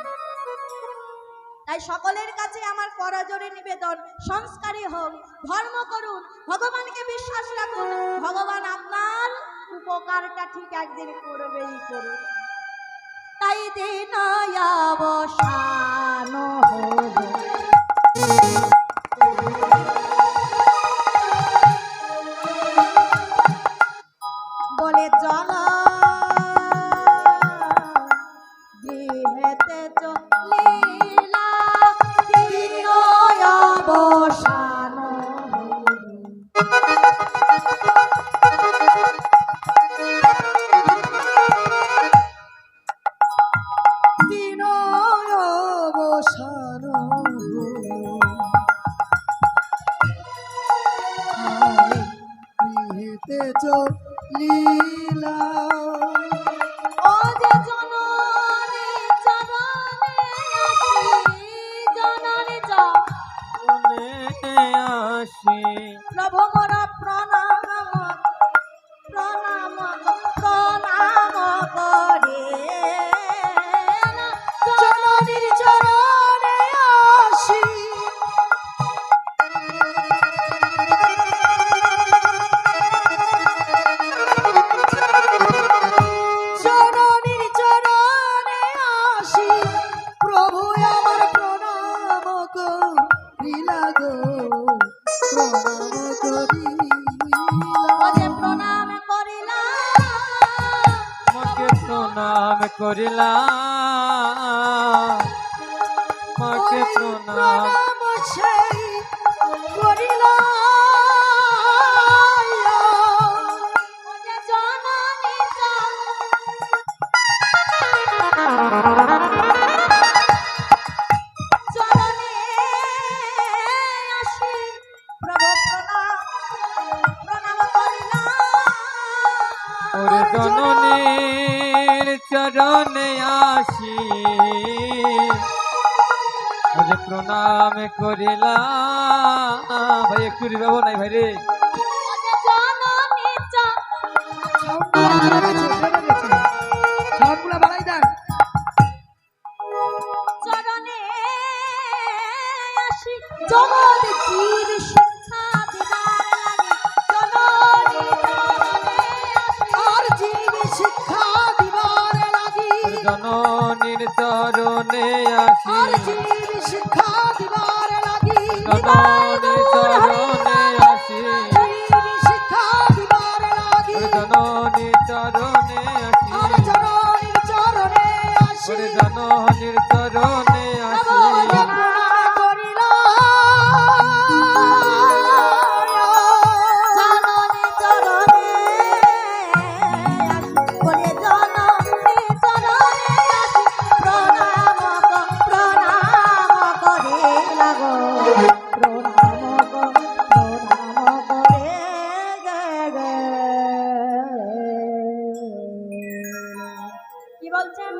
তাই সকলের কাছে আমার করজোড়ে নিবেদন, সংস্কারী হোক, ধর্ম করুন, ভগবানকে বিশ্বাস রাখুন, ভগবান আপনার উপকারটা ঠিক একদিন করবেই করবে। তাই দিন অবসান হলো বলে চলা গৃহেতে চলিলা, দিন অবসান দিন অবসান গৃহেতে চলিলা। ও যে জননী চরণে আসি, জননী মনে আসি প্রভু মোর প্রণাম প্রণাম প্রণাম করে, জননীর চরণে আসি, জননীর চরণে আসি, প্রভু আমার প্রণাম করিলা গো, প্রণাম করিলা। ও যে প্রণাম করিলাম, মাকে প্রণাম করিলাম, মাকে ওই প্রণাম প্রণাম সেই করিলাম। ও যে জননী চরণে আসি, প্রভু প্রণাম প্রণাম করিলাম। ওরে জননীর চরণে আসি, ওরে প্রণাম করিলাম। ভাই একটু রিভাবো নাই ভাই রে। ও যে জননী সাউন্ডগুলো বাড়াই দেন। চরণে আসি, জগৎ জীব শিক্ষা দিবার লাগি, আর জীব শিক্ষা দিবার লাগি, জননীর চরণে আসি, আর জীব শিক্ষা দিবার লাগি, জননীর চরণে আসি, জীব শিক্ষা দিবার লাগি, জননীর চরণে আসি, আর জননীর চরণে আসি, জননীর চরণে আসি। প্রণাম করিলাম। জননী চরণে করে কি বলছেন?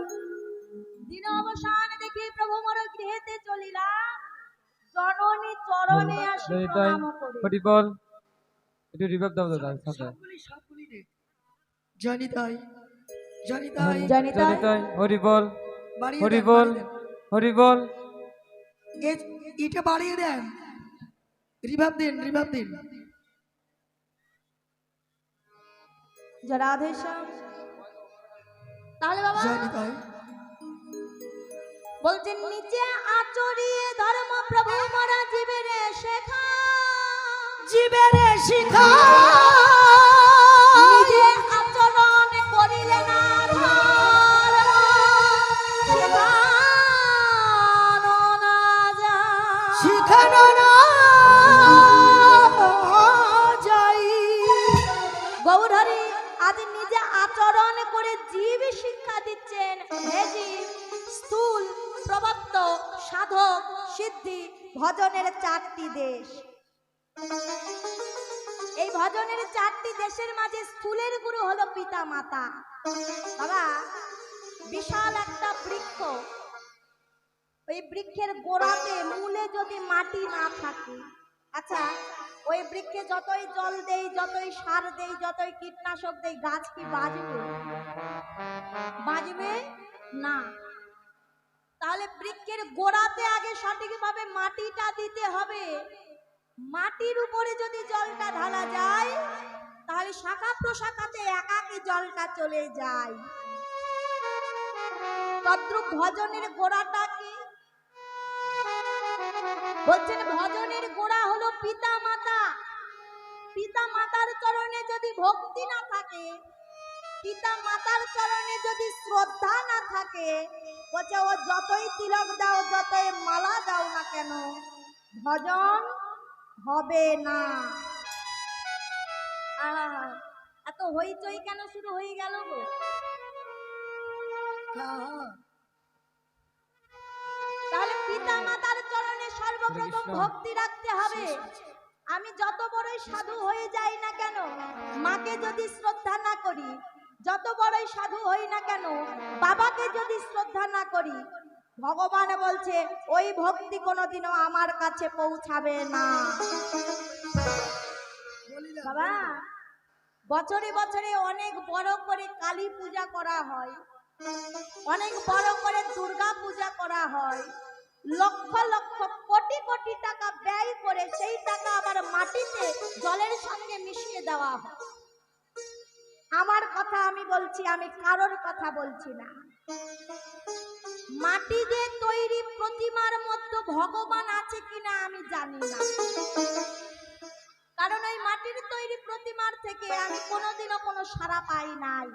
দিন অবসান দেখি প্রভু মোর গৃহেতে চলিলা, জননী চরণে আসি জনিতাই প্রণাম করি। হরি বল। একটু রিভাইভ দাও দাদা সাথে। সবগুলি দে জনিতাই জনিতাই জনিতাই জনিতাই হরি বল। বাড়িয়ে হরি দেন, বল বাড়িয়ে দেন। হরি বল। এটা বাড়িয়ে দেন, রিভাব দিন, রিভাব দিন। রাধেশ্যাম। তাহলে বাবা জনিতাই বলছেন নিচে আচরিয়ে ধর্ম প্রভু মোরা জীবের শেখা, জীবের শিখা নিজে আচরণ করিলে না ধর্ম, শেখানো না যায়। শিখানো না যাই। গৌরহরি আজ নিজে আচরণ করে জীব শিক্ষা দিচ্ছেন। হে জীব, স্থূল, প্রবক্ত, সাধক, সিদ্ধি, ভজনের 4টি দেশ। এই ভজনের 4টি দেশের মাঝে স্থূলের গুরু হলো পিতা মাতা। বাবা, বিশাল একটা বৃক্ষ, ওই বৃক্ষের গোড়াতে মূলে যদি মাটি না থাকে, আচ্ছা ওই বৃক্ষে যতই জল দেই, যতই সার দেই, যতই কীটনাশক দেই, গাছ কি বাঁচবে? বাঁচবে না। তাহলে বৃক্ষের গোড়াতে আগে সঠিকভাবে মাটিটা দিতে হবে। মাটির উপরে যদি জলটা ঢালা যায়, তাহলে শাখা প্রশাখাতে একাকী জলটা চলে যায়। তদ্রূপ ভজনের গোড়াটা কি? বলছেন ভজনের গোড়া হলো পিতা মাতা। পিতা মাতার চরণে যদি ভক্তি না থাকে, পিতা মাতার চরণে যদি শ্রদ্ধা না থাকে, বলছে ও যতই তিলক দাও, যতই মালা দাও না কেন, ভজন হবে না। আহা, এত হইচই কেন শুরু হয়ে গেল গো? তাহলে পিতা মাতার চরণে সর্বপ্রথম ভক্তি রাখতে হবে। আমি যত বড়ই সাধু হয়ে যাই না কেন, মাকে যদি শ্রদ্ধা না করি, যত বড়ই সাধু হই না কেন, বাবাকে যদি শ্রদ্ধা না করি, ভগবান বলছে ওই ভক্তি কোনোদিনও আমার কাছে পৌঁছাবে না। বাবা, বছরে বছরে অনেক বড় করে কালী পূজা করা হয়, অনেক বড় করে দুর্গা পূজা করা হয়, লক্ষ লক্ষ কোটি কোটি টাকা ব্যয় করে সেই টাকা আবার মাটিতে জলের সঙ্গে মিশিয়ে দেওয়া হয়। আমার কথা আমি বলছি, আমি কারোর কথা বলছি না। মাটি দিয়ে তৈরি প্রতিমার মধ্যে ভগবান আছে কিনা আমি জানি না, কারণ ওই মাটির তৈরি প্রতিমার থেকে আমি কোনোদিনও কোনো সাড়া পাই নাই।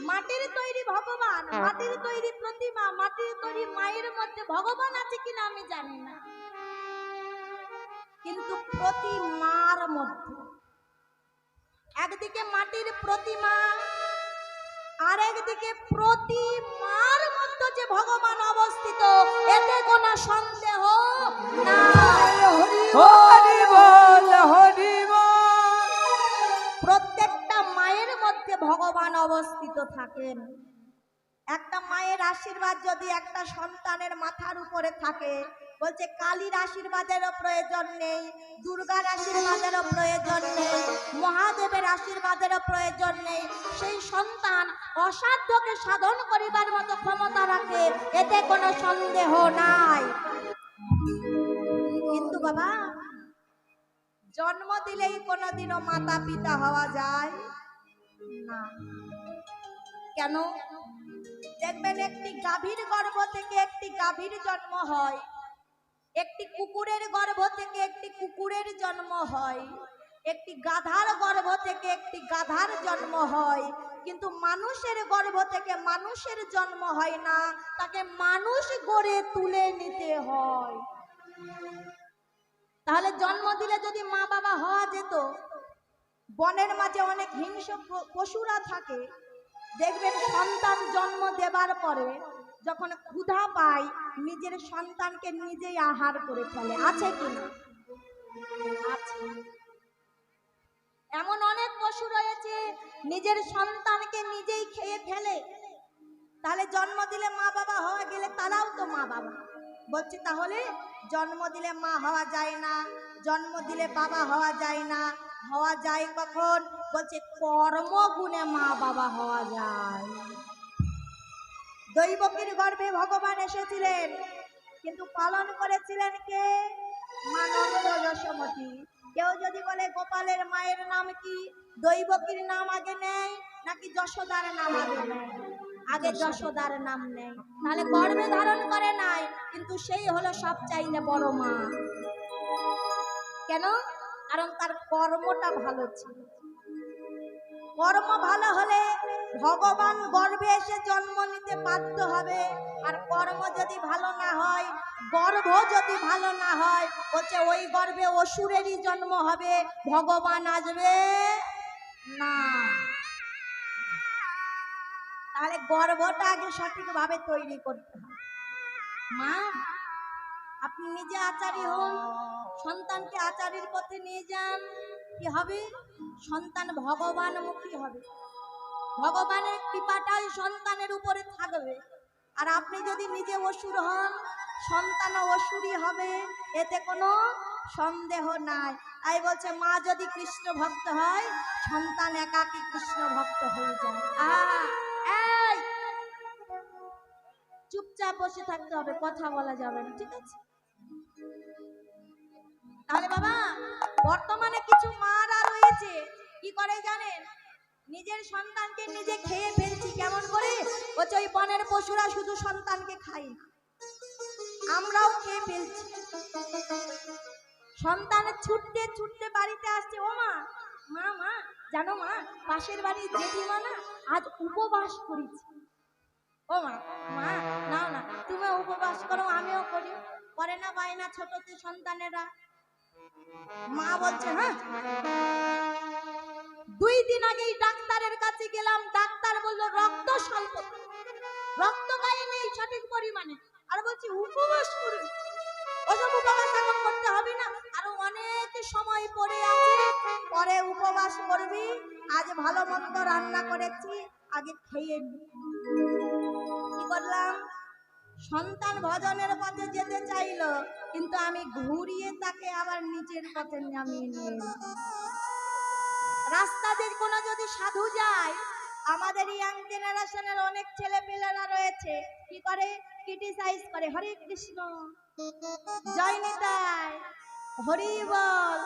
মাটির তৈরি ভগবান, মাটির তৈরি প্রতিমা, মাটির তৈরি মায়ের মধ্যে ভগবান আছে কিনা আমি জানি না, কিন্তু প্রতিমার মধ্যে একদিকে মাটির প্রতিমা, আর একদিকে প্রতিমার মধ্যে যে ভগবান অবস্থিত, এতে কোনো সন্দেহ নাই। হরি বল হরি বল। প্রত্যেকটা মায়ের মধ্যে ভগবান অবস্থিত থাকেন। একটা মায়ের আশীর্বাদ যদি একটা সন্তানের মাথার উপরে থাকে, বলছে কালীর আশীর্বাদেরও প্রয়োজন নেই, দুর্গার আশীর্বাদেরও প্রয়োজন নেই, মহাদেবের আশীর্বাদেরও প্রয়োজন নেই। সেই সন্তান অসাধ্যকে সাধন করিবার মতো ক্ষমতা রাখে, এতে কোনো সন্দেহ নাই। কিন্তু বাবা, জন্ম দিলেই কোনোদিনও মাতা পিতা হওয়া যায় না। কেন? দেখবেন একটি গাভীর গর্ভ থেকে একটি গাভীর জন্ম হয়, একটি কুকুরের গর্ভ থেকে একটি কুকুরের জন্ম হয়, একটি গাধার গর্ভ থেকে একটি গাধার জন্ম হয়, কিন্তু মানুষের গর্ভ থেকে মানুষের জন্ম হয় না, তাকে মানুষ গড়ে তুলে নিতে হয়। তাহলে জন্ম দিলে যদি মা বাবা হওয়া যেত, বনের মাঝে অনেক হিংস্র পশুরা থাকে, দেখবেন সন্তান জন্ম দেবার পরে যখন ক্ষুধা পায় নিজের সন্তানকে নিজেই আহার করে ফেলে, আছে কি না? আছে। এমন অনেক পশু রয়েছে নিজের সন্তানকে নিজেই খেয়ে ফেলে। তাহলে জন্ম দিলে মা বাবা হওয়া গেলে তারাও তো মা বাবা। বলছি তাহলে জন্ম দিলে মা হওয়া যায় না, জন্ম দিলে বাবা হওয়া যায় না, হওয়া যায় কখন? বলছে কর্মগুণে মা বাবা হওয়া যায়। দৈবকীর গর্ভে ভগবান এসেছিলেন, কিন্তু পালন করেছিলেন কে? মা নন্দ যশোমতী। কেউ যদি বলে গোপালের মায়ের নাম কি, দৈবকীর নাম আগে নেয় নাকি যশোদার নাম আগে নেয়? আগে যশোদার নাম নেয়। তাহলে গর্ভে ধারণ করে নাই, কিন্তু সেই হলো সবচাইতে বড় মা। কেন? কারণ তার কর্মটা ভালো ছিল। কর্ম ভালো হলে ভগবান গর্ভে এসে জন্ম নিতে বাধ্য হবে। আর কর্ম যদি ভালো না হয়, গর্ভ যদি ভালো না হয়, বলছে ওই গর্ভে অসুরেরই জন্ম হবে, ভগবান আসবে না। তাহলে গর্ভটা আগে সঠিকভাবে তৈরি করতে হবে। মা, আপনি নিজে আচারী হন, সন্তানকে আচারীর পথে নিয়ে যান, কি হবে? সন্তান ভগবানমুখী হবে, ভগবানের কৃপাটাই সন্তানের উপরে থাকবে। আর আপনি যদি নিজে অসুর হন, সন্তানও অসুরই হবে, এতে কোনো সন্দেহ নাই। তাই বলছে মা যদি কৃষ্ণ ভক্ত হয়, সন্তান একাকী কৃষ্ণ ভক্ত হয়ে যায়। এই চুপচাপ বসে থাকতে হবে, কথা বলা যাবে না, ঠিক আছে? তাহলে বাবা, বর্তমানে কিছু মারা রয়েছে, কি করে জানেন? নিজের সন্তানকে নিজে খেয়ে ফেলছি। কেমন করে? বলছে ওই বনের পশুরা শুধু সন্তানকে খায় না, আমরাও খেয়ে ফেলছি। সন্তান ছুটতে ছুটতে বাড়িতে আসছে, ও মা, মা মা জানো মা, পাশের বাড়ির জেঠিমা না আজ উপবাস করেছে। ও মা, মা নাও না, তুমি উপবাস করো, আমিও করি। করে না বায়না ছোটতে সন্তানেরা? মা বলছে হ্যাঁ। 2 দিন আগেই ডাক্তারের কাছে গেলাম, ডাক্তার বলল রক্ত স্বল্প, রক্ত গায়ে নেই সঠিক পরিমাণে। আর বলছি উপবাস করি, ওসব উপবাস এখন করতে হবে না, আরো অনেক সময় পড়ে আছে, পরে উপবাস করবি। আজ ভালো মন্দ রান্না করেছি, আগে খেয়ে নি। কি করলাম? সন্তান ভজনের পথে যেতে চাইলো, কিন্তু আমি ঘুরিয়ে তাকে আবার নিচের পথে নামিয়ে নিয়ে এলাম। রাস্তা দিয়ে কোনো যদি সাধু যায়, আমাদের ইয়াং জেনারেশনের অনেক ছেলে পেলেরা রয়েছে, কি করে? ক্রিটিসাইজ করে, হরে কৃষ্ণ, জয় নিতাই, হরি বল,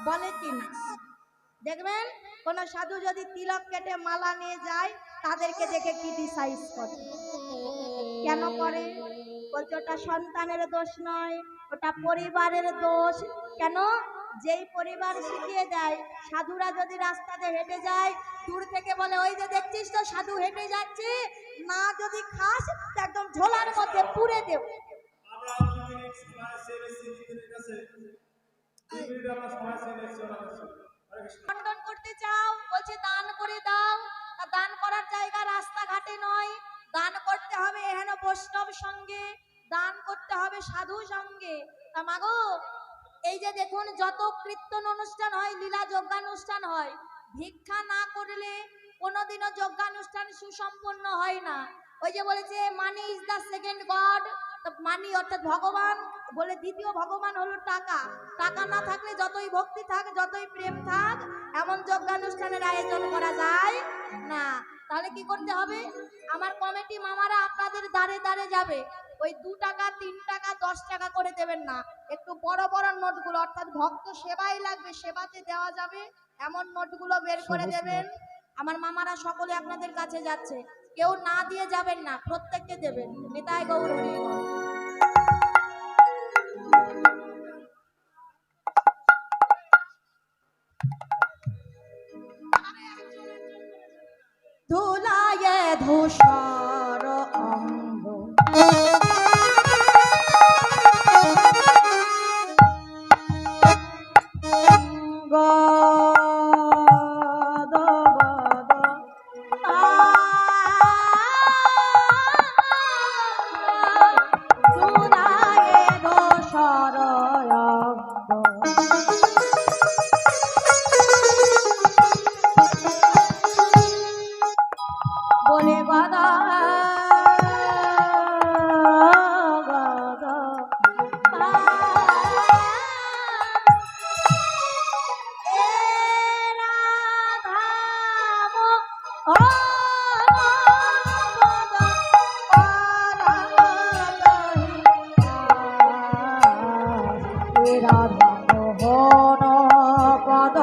বলে কিনা? দেখবেন কোন সাধু যদি তিলক কেটে মালা নিয়ে যায়, তাদেরকে দেখে ক্রিটিসাইজ করে। কেন করে? বলছে ওটা সন্তানের দোষ নয়, ওটা পরিবারের দোষ। কেন? যেই পরিবার শিখিয়ে দেয়, সাধুরা যদি রাস্তাতে হেঁটে যায়, দূর থেকে বলে ওই যে দেখছিস তো সাধু হেঁটে যাচ্ছে, না যদি খাস একদম ঝোলার মধ্যে পুরে দেব। খণ্ডন করতে চাও, বলছে দান করে দাও। তা দান করার জায়গা রাস্তাঘাটে নয়, দান করতে হবে এহেন বৈষ্ণব সঙ্গে, দান করতে হবে সাধু সঙ্গে। তা মাগো, এই যে দেখুন যত কীর্তন অনুষ্ঠান হয়, লীলা যজ্ঞানুষ্ঠান হয়, ভিক্ষা না করলে কোনোদিনও যজ্ঞানুষ্ঠান সুসম্পন্ন হয় না। ওই যে বলেছে money is the second god, money অর্থাৎ ভগবান, বলে দ্বিতীয় ভগবান হলো টাকা। টাকা না থাকলে যতই ভক্তি থাক, যতই প্রেম থাক, এমন যজ্ঞানুষ্ঠানের আয়োজন করা যায় না। তাহলে কি করতে হবে? আমার কমিটি মামারা আপনাদের দ্বারে দ্বারে যাবে, ওই 2 টাকা 3 টাকা 10 টাকা করে দেবেন না, একটু বড় বড় নোটগুলো, অর্থাৎ ভক্ত সেবাই লাগবে, সেবাতে দেওয়া যাবে এমন নোটগুলো বের করে দেবেন। আমার মামারা সকলে আপনাদের কাছে যাচ্ছে, কেউ না দিয়ে যাবেন না, প্রত্যেককে দেবেন। নিতাই গৌর হরি বল। ধুলায়ে ধূসর অঙ্গ, গদ গদ বলে বাদা বাদা এ রাধা রাধা মোহন পদ